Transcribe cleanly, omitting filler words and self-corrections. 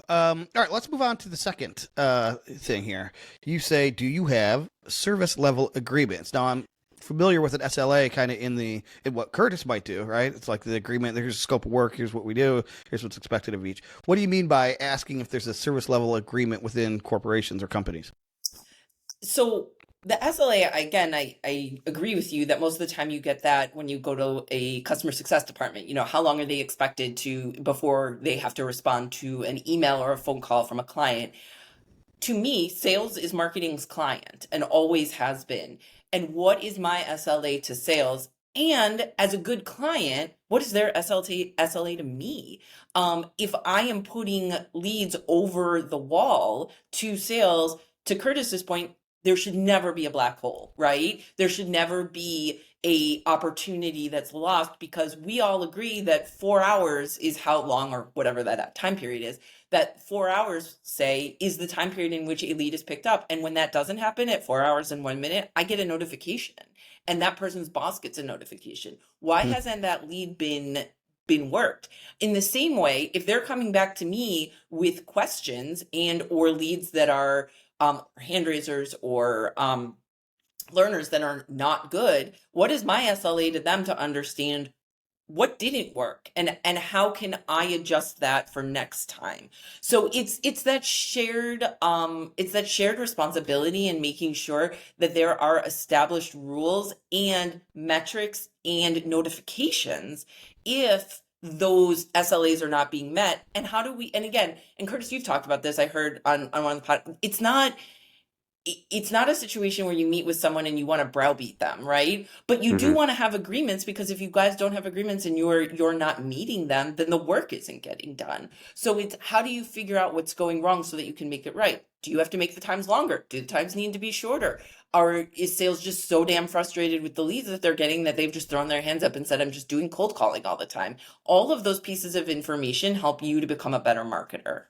All right, let's move on to the second thing here. You say, do you have service level agreements? Now, I'm familiar with an SLA kind of in what Curtis might do, right? It's like the agreement, here's the scope of work, here's what we do, here's what's expected of each. What do you mean by asking if there's a service level agreement within corporations or companies? So the SLA, again, I agree with you that most of the time you get that when you go to a customer success department. How long are they expected to before they have to respond to an email or a phone call from a client? To me, sales is marketing's client and always has been. And what is my SLA to sales? And as a good client, what is their SLA to me? If I am putting leads over the wall to sales, to Curtis's point, there should never be a black hole, right? There should never be a opportunity that's lost because we all agree that 4 hours is how long or whatever that time period is, that 4 hours, say, is the time period in which a lead is picked up. And when that doesn't happen at 4 hours and 1 minute, I get a notification and that person's boss gets a notification. Why Hmm. hasn't that lead been worked? In the same way, if they're coming back to me with questions and or leads that are hand raisers or learners that are not good, what is my SLA to them to understand what didn't work and how can I adjust that for next time? So it's that shared responsibility and making sure that there are established rules and metrics and notifications if those SLAs are not being met. And how do we, and again, and Curtis, you've talked about this, I heard on one of the it's not a situation where you meet with someone and you want to browbeat them, right? But you do Hmm. want to have agreements, because if you guys don't have agreements and you're not meeting them, then the work isn't getting done. So it's, how do you figure out what's going wrong so that you can make it right? Do you have to make the times longer? Do the times need to be shorter? Or is sales just so damn frustrated with the leads that they're getting that they've just thrown their hands up and said, I'm just doing cold calling all the time? All of those pieces of information help you to become a better marketer.